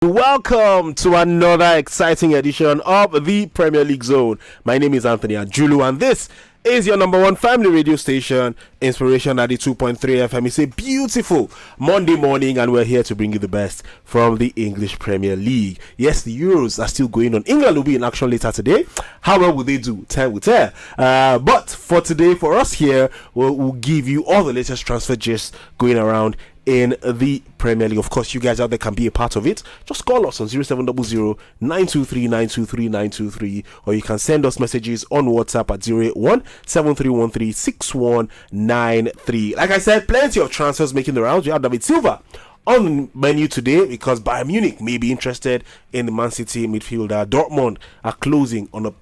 Welcome to another exciting edition of the Premier League Zone. My name is Anthony Ajulu, and this is your number one family radio station, Inspiration 92.3 FM. It's a beautiful Monday morning, and we're here to bring you the best from the English Premier League. Yes, the Euros are still going on. England will be in action later today. How well will they do? Time will tell. But for today, for us here, we'll give you all the latest transfer gist going around in the Premier League. Of course, you guys out there can be a part of it. Just call us on 0700 923 923 923, or you can send us messages on WhatsApp at 081 7313 6193. Like I said, plenty of transfers making the rounds. We have David Silva on the menu today because Bayern Munich may be interested in the Man City midfielder. Dortmund are closing on a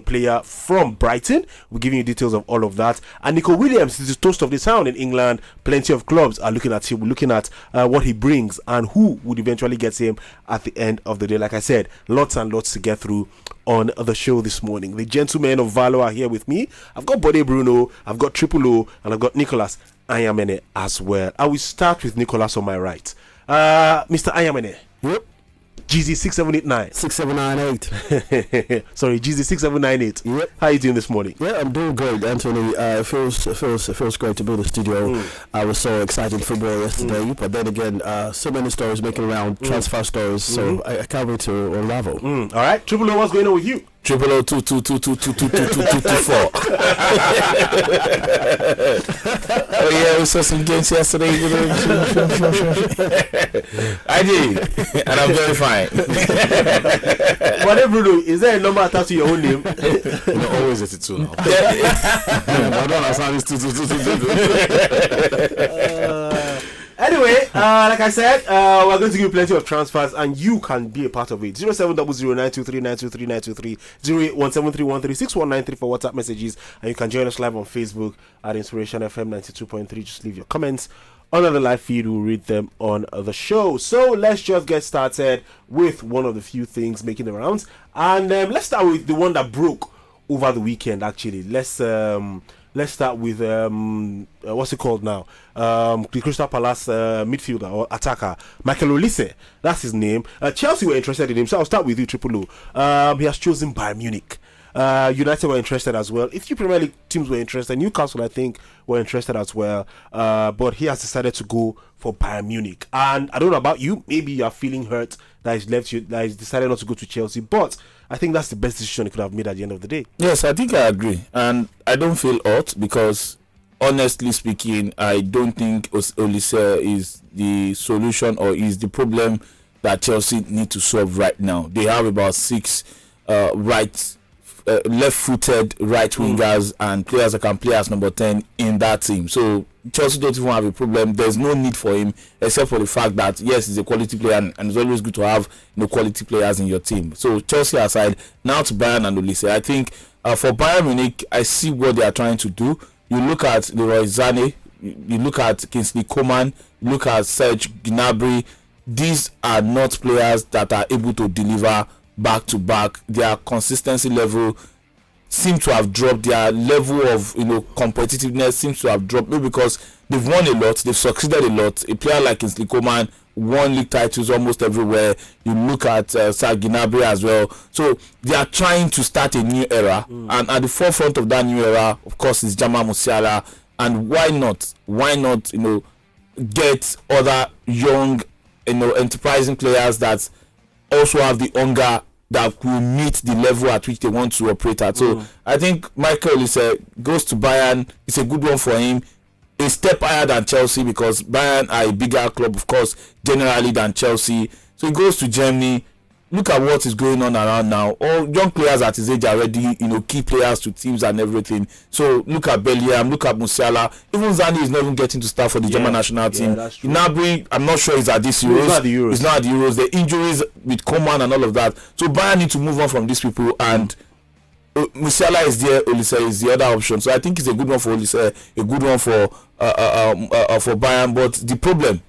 player from Brighton. We're giving you details of all of that. And Nico Williams is the toast of the town in England. Plenty of clubs are looking at him. We're looking at what he brings and who would eventually get him at the end of the day. Like I said, lots and lots to get through on the show this morning. The gentlemen of valor are here with me. I've got Bode Bruno, I've got Triple O, and I've got Nicholas Ayamene as well. I will start with Nicholas on my right. Mr. Ayamene. Yep. GZ6789. 6798. Sorry, GZ6798. Yep. How are you doing this morning? Yeah, I'm doing great, Anthony. It feels great to be in the studio. I was so excited football yesterday, but then again, so many stories making around, transfer stories, so I can't wait to unravel. All right, Triple O, what's going on with you? 00222222224. Oh yeah, we saw some games yesterday. I did, and I'm very fine. Whatever, Bruno, is there a number attached to your own name? Always at it too now. I don't understand this 22222. Anyway, like I said, we're going to give you plenty of transfers, and you can be a part of it. 0700-923-923-923, 08173136193 for WhatsApp messages, and you can join us live on Facebook at Inspiration FM 92.3. Just leave your comments under the live feed. We'll read them on the show. So let's just get started with one of the few things making the rounds, and let's start with the one that broke over the weekend. Actually, let's start with what's it called now? The Crystal Palace midfielder or attacker, Michael Olise. That's his name. Chelsea were interested in him, so I'll start with you, Triple O. He has chosen Bayern Munich. United were interested as well. A few Premier League teams were interested. Newcastle, I think, were interested as well. But he has decided to go for Bayern Munich. And I don't know about you. Maybe you are feeling hurt that he's left you, that he's decided not to go to Chelsea. But I think that's the best decision he could have made at the end of the day. Yes, I think I agree. And I don't feel hurt because, honestly speaking, I don't think Olise is the solution or is the problem that Chelsea need to solve right now. They have about 6 left-footed right wingers and players that can play as number 10 in that team. So Chelsea don't even have a problem. There's no need for him, except for the fact that yes, he's a quality player, and it's always good to have quality players in your team. So Chelsea aside, now to Bayern and Olise. I think for Bayern Munich, I see what they are trying to do. You look at Leroy Sané, you look at Kingsley Coman, you look at 𝐒𝐭𝐻𝐶 𝐿𝐵𝐈. These are not players that are able to deliver back to back. Their consistency level seem to have dropped. Their level of competitiveness seems to have dropped, maybe because they've won a lot, they've succeeded a lot. A player like Kingsley Coman won league titles almost everywhere. You look at 𝐒𝐻𝐶 𝐿𝐵𝐈 as well. So they are trying to start a new era, and at the forefront of that new era, of course, is Jamal Musiala. And why not get other young enterprising players that also have the hunger that will meet the level at which they want to operate at. So I think Michael Olise goes to Bayern. It's a good one for him. A step higher than Chelsea, because Bayern are a bigger club, of course, generally than Chelsea. So he goes to Germany. Look at what is going on around now. All young players at his age are already, key players to teams and everything. So look at Bellingham, look at Musiala. Even Zani is not even getting to start for the German national team. Gnabry, I'm not sure he's at this Euros. He's not at the Euros. The injuries with Coman and all of that. So Bayern need to move on from these people, and Musiala is there, Olise is the other option. So I think it's a good one for Olise, a good one for Bayern. But the problem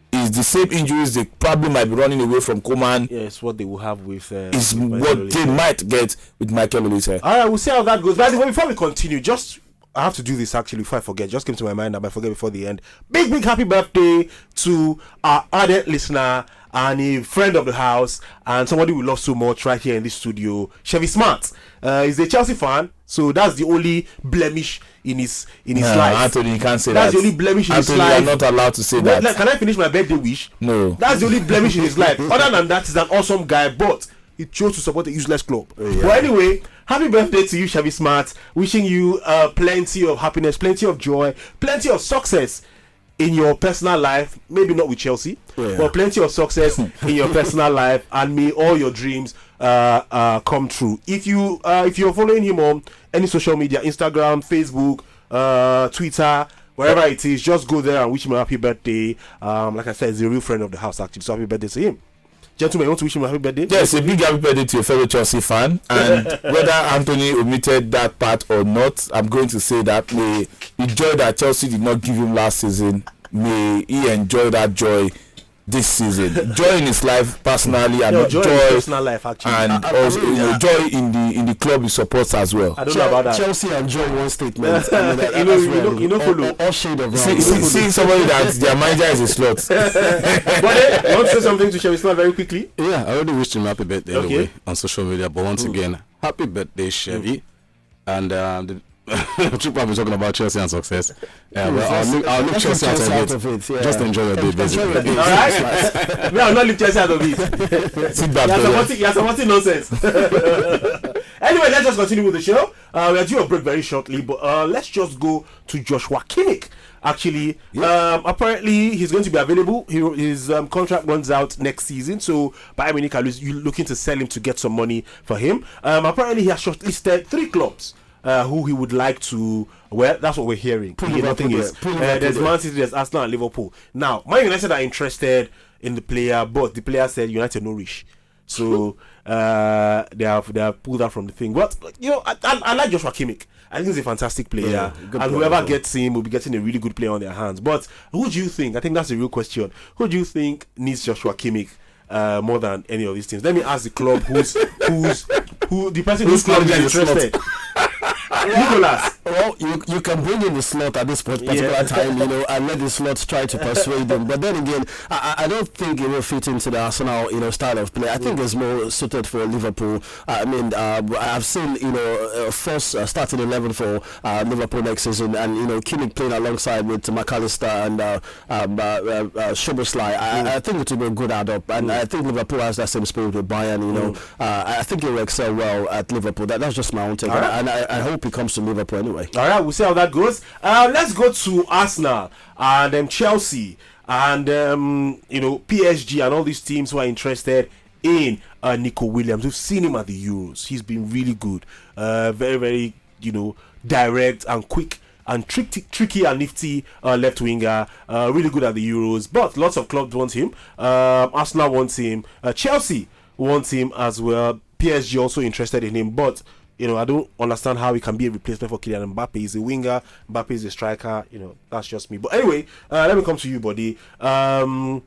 is the same injuries they probably might be running away from Coman. Yeah, it's what they will have with is what they might get with Michael Olise. All right, we'll see how that goes. By the way, before we continue, I have to do this actually before I forget. Just came to my mind, I might forget before the end. Big happy birthday to our ardent listener and a friend of the house and somebody we love so much right here in this studio, Chevy Smart. He's a Chelsea fan, so that's the only blemish in his life. Anthony, you can't say that's that. the only blemish in Anthony, his life. you're not allowed to say that. Can I finish my birthday wish? No. That's the only blemish in his life. Other than that, he's an awesome guy, but he chose to support a useless club. Yeah. But anyway, happy birthday to you, Chevy Smart. Wishing you plenty of happiness, plenty of joy, plenty of success in your personal life. Maybe not with Chelsea, but plenty of success in your personal life, and may all your dreams come true. If you're following him on any social media, Instagram, Facebook, Twitter, wherever it is, just go there and wish him a happy birthday. Like I said, he's a real friend of the house actually, so happy birthday to him. Gentlemen, you want to wish him a happy birthday? Yes, a big happy birthday to your fellow Chelsea fan. And whether Anthony omitted that part or not, I'm going to say that may the joy that Chelsea did not give him last season, may he enjoy that joy this season. Joy in his life personally, and joy in his personal life actually, and also joy in the club he supports as well. I don't know about that. Chelsea enjoy one statement. You know, all shade of See somebody that their manager is a slut. But you want to say something to Chevy Smart very quickly? Yeah, I already wished him happy birthday anyway on social media. But once again, happy birthday, Chevy. And the Chupa was talking about Chelsea and success. Well, I'll leave Chelsea out of it. Just enjoy your day, basically. All right. Me, I'll not leave Chelsea out of it. Sit back, you're supporting nonsense. Anyway, let's just continue with the show. We'll do a break very shortly, but let's just go to Joshua Kimmich. Actually, apparently he's going to be available. His contract runs out next season, so Bayern Munich are looking to sell him to get some money for him. Apparently, he has shortlisted 3 clubs who he would like to. Well, that's what we're hearing. Nothing is. There's Man City, there's Arsenal, and Liverpool. Now, Man United are interested in the player, but the player said United no reach. So they have pulled out from the thing. But you know, I like Joshua Kimmich. I think he's a fantastic player, and whoever gets him will be getting a really good player on their hands. But who do you think? I think that's the real question. Who do you think needs Joshua Kimmich more than any of these teams? Let me ask the club who the person whose club is interested. Nicholas. Well, you can bring in the slot at this particular time, and let the slots try to persuade them. But then again, I don't think it will fit into the Arsenal, style of play. I think it's more suited for Liverpool. I mean, I've seen, first starting 11 for Liverpool next season, and Kimmich playing alongside with McAllister and Szoboszlai. I think it will be a good add-up, and I think Liverpool has that same spirit with Bayern. I think he will excel well at Liverpool. That's just my own take, and I hope he comes to Liverpool anyway. All right, we'll see how that goes. Let's go to Arsenal and Chelsea and PSG and all these teams who are interested in Nico Williams. We've seen him at the Euros. He's been really good, very, very direct and quick and tricky and nifty left winger. Really good at the Euros. But lots of clubs want him. Arsenal wants him. Chelsea wants him as well. PSG also interested in him, but I don't understand how he can be a replacement for Kylian Mbappe. He's a winger, Mbappe is a striker. That's just me. But anyway, let me come to you, buddy. Again,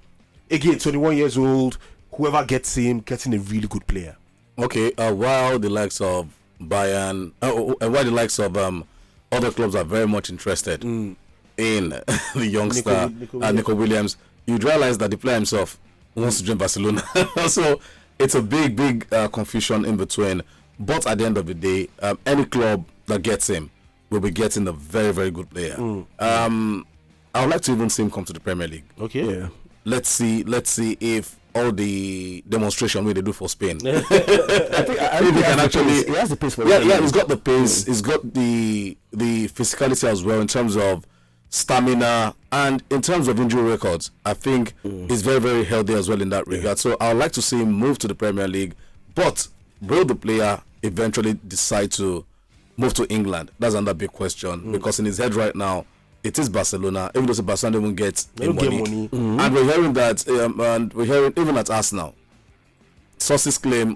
21 years old. Whoever gets him, getting a really good player. Okay. While the likes of Bayern, while the likes of other clubs are very much interested in the youngster Nico Williams, you realize that the player himself wants to join Barcelona. So it's a big confusion in between. But at the end of the day, any club that gets him will be getting a very, very good player. I would like to even see him come to the Premier League. Okay. Yeah. Let's see if all the demonstration way they do for Spain. I think he can actually. He has the pace for it. Yeah, he's got the pace. He's got the physicality as well in terms of stamina and in terms of injury records. I think he's very, very healthy as well in that regard. So I would like to see him move to the Premier League. But will the player eventually decide to move to England? That's another big question because in his head right now it is Barcelona, even though Barcelona won't get money. And we're hearing that and we're hearing even at Arsenal sources claim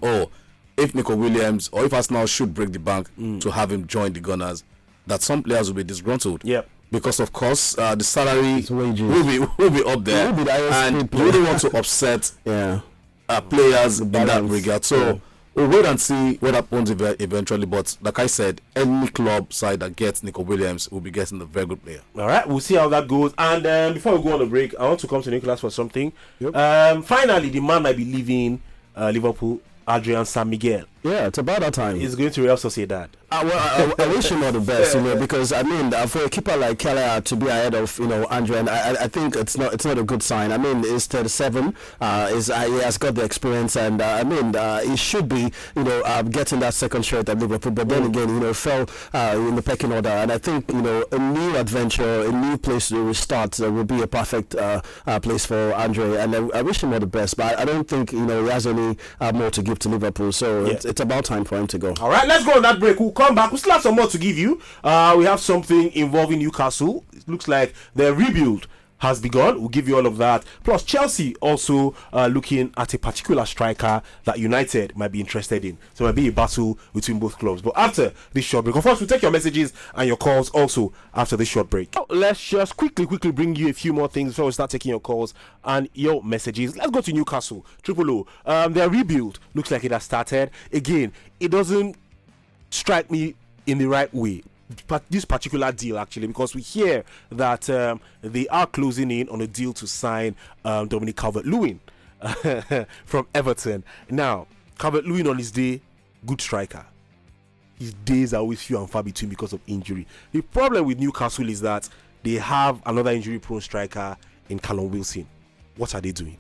if Nico Williams or if Arsenal should break the bank to have him join the Gunners, that some players will be disgruntled. Because of course the salary will be up there, and you don't want to upset players in that regard. So we'll wait and see what happens eventually. But like I said, any club side that gets Nico Williams will be getting a very good player. All right, we'll see how that goes. And before we go on the break, I want to come to Nicholas for something. Yep. Finally, the man might be leaving Liverpool, Adrian San Miguel. Yeah, it's about that time. He's going to Real Sociedad. I wish him all the best, because I mean, for a keeper like Keller to be ahead of Andre, and I think it's not a good sign. I mean, he's 37, he has got the experience, and he should be getting that second shirt at Liverpool. But then again, fell in the pecking order, and I think a new adventure, a new place to restart would be a perfect place for Andre, and I wish him all the best. But I don't think he has any more to give to Liverpool, so it's about time for him to go. All right, let's go on that break. We'll come back. We still have some more to give you. We have something involving Newcastle. It looks like the rebuild has begun. We'll give you all of that. Plus, Chelsea also looking at a particular striker that United might be interested in. So it might be a battle between both clubs. But after this short break, of course, we'll take your messages and your calls also after this short break. Let's just quickly bring you a few more things before we start taking your calls and your messages. Let's go to Newcastle. Triple O. Their rebuild looks like it has started. Again, it doesn't strike me in the right way, but this particular deal actually, because we hear that they are closing in on a deal to sign Dominic Calvert-Lewin from Everton. Now, Calvert-Lewin on his day, good striker. His days are always few and far between because of injury. The problem with Newcastle is that they have another injury-prone striker in Callum Wilson. What are they doing?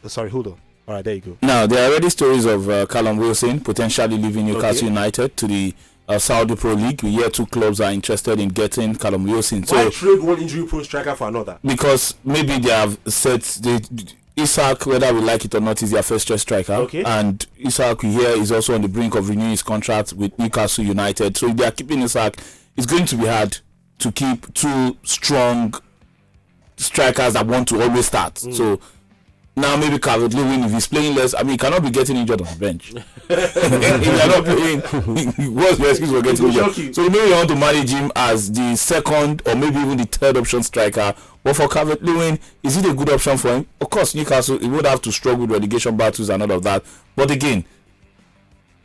Sorry, hold on. All right, there you go. Now, there are already stories of Callum Wilson potentially leaving Newcastle United to the Saudi Pro League. We hear two clubs are interested in getting Callum Wilson. Why trade one injury-prone striker for another? Because maybe they have said 𝐒𝐿𝐧𝐬𝐻, whether we like it or not, is their first choice striker. And 𝐒𝐿𝐧𝐬𝐻, we hear, is also on the brink of renewing his contract with Newcastle United. So if they are keeping 𝐒𝐿𝐧𝐬𝐻, it's going to be hard to keep two strong strikers that want to always start. So now maybe Calvert-Lewin, if he's playing less, he cannot be getting injured on the bench. If you're not playing, what's the excuse for getting injured? So maybe you want to manage him as the second or maybe even the third option striker. But for Calvert-Lewin, is it a good option for him? Of course, Newcastle, he would have to struggle with relegation battles and all of that. But again,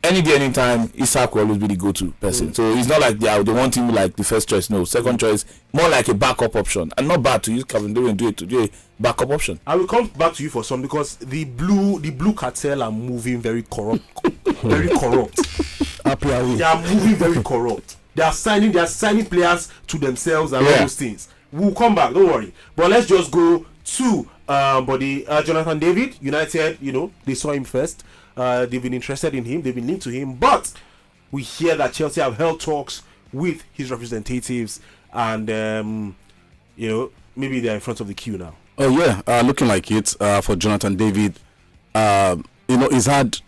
any day, anytime, 𝐒𝐿𝐧𝐬𝐻 will always be the go-to person. So it's not like they want him like the first choice. No, second choice, more like a backup option. And not bad to use Calvert-Lewin and do it today. Backup option. I will come back to you for some, because the blue cartel are moving very corrupt. Very corrupt. They are moving very corrupt. They are signing players to themselves and all those things. We'll come back, don't worry. But let's just go to Jonathan David. United, they saw him first. They've been interested in him, they've been linked to him, but we hear that Chelsea have held talks with his representatives, and maybe they're in front of the queue now. Oh yeah, looking like it for Jonathan David. He's had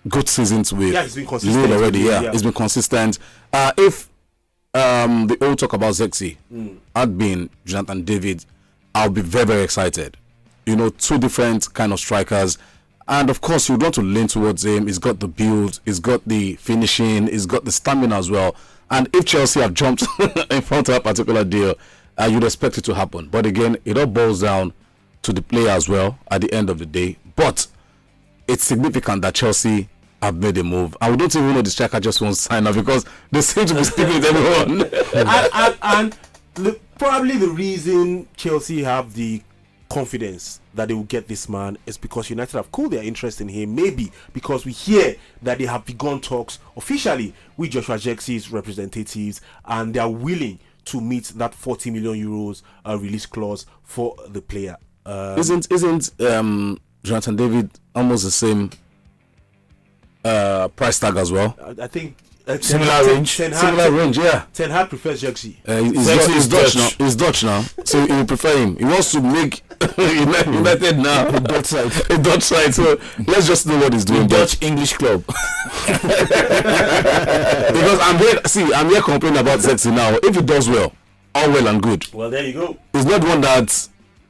good seasons with he's been consistent Lille already. He's been consistent. If the old talk about 𝐒𝐿𝐧𝐬𝐻 had been Jonathan David, I'll be very, very excited. Two different kind of strikers. And of course, you want to lean towards him. He's got the build, he's got the finishing, he's got the stamina as well. And if Chelsea have jumped in front of a particular deal, you'd expect it to happen. But again, it all boils down to the player as well at the end of the day. But it's significant that Chelsea have made a move. And we don't even know the striker just won't sign up, because they seem to be speaking with everyone. and probably the reason Chelsea have the confidence that they will get this man is because United have cooled their interest in him, maybe because we hear that they have begun talks officially with Joshua Zirkzee's representatives, and they are willing to meet that 40 million euros release clause for the player. Isn't Jonathan David almost the same price tag as well? I think similar range. Yeah. Ten Hag prefers Zirkzee. He's Dutch now. He's Dutch now, so he will prefer him. He wants to make United now a Dutch side. So let's just know what he's doing. Dutch English club. Because I'm here complaining about Zirkzee now. If he does well, all well and good. Well, there you go. He's not one that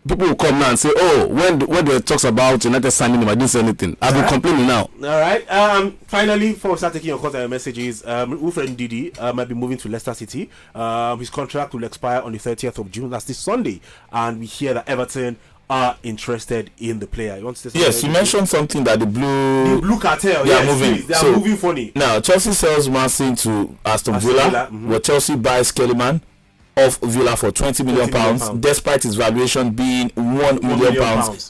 people will come now and say, "Oh, when they talks about United signing him, I didn't say anything." I've been complaining now. All right. Finally, before we start taking your calls and messages, Wilfred Ndidi might be moving to Leicester City. His contract will expire on the 30th of June. That's this Sunday, and we hear that Everton are interested in the player. You want to say Yes, you mentioned something that the blue cartel. They are moving. They are moving funny. Now Chelsea sells Mason to Aston Villa. Where Chelsea buys Kellyman of Villa for £20 million, despite his valuation being £1 million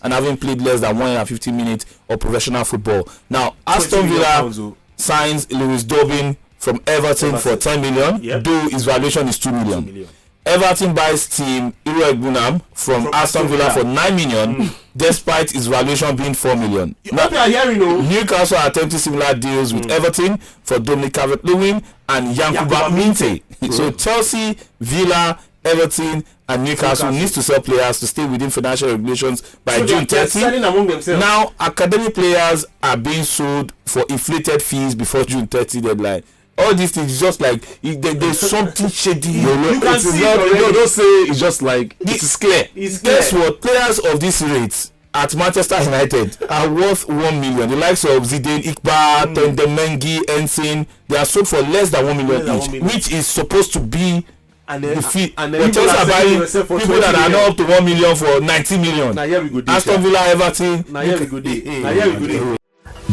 and having played less than 150 minutes of professional football. Now Aston Villa signs Lewis Dobbin from Everton for 10 million, though his valuation is 2 million. Everton buys team 𝐒𝐨𝐻𝐿 from Aston Villa for 9 million, despite his valuation being 4 million. Now, Newcastle are attempting similar deals with Everton for Dominic Calvert-Lewin and 𝐻𝐿𝐿. So Chelsea, Villa, Everton and Newcastle needs to sell players to stay within financial regulations by June 30. Now academy players are being sold for inflated fees before June 30 deadline. All these things is just like there's something shady. You can see don't say it's just like it is clear. Guess what? Players of this rate at Manchester United are worth 1 million. The likes of Zidane, Iqbal, Tendemengi, Ensign, they are sold for less than 1 million each, which is supposed to be the fee. And then people are buying people that are not up to 1 million for 90 million. Now here we go. Aston Villa, Everton. Now here we go. Now here we go.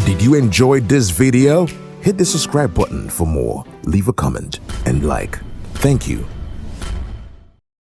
Did you enjoy this video? Hit the subscribe button for more. Leave a comment and like. Thank you.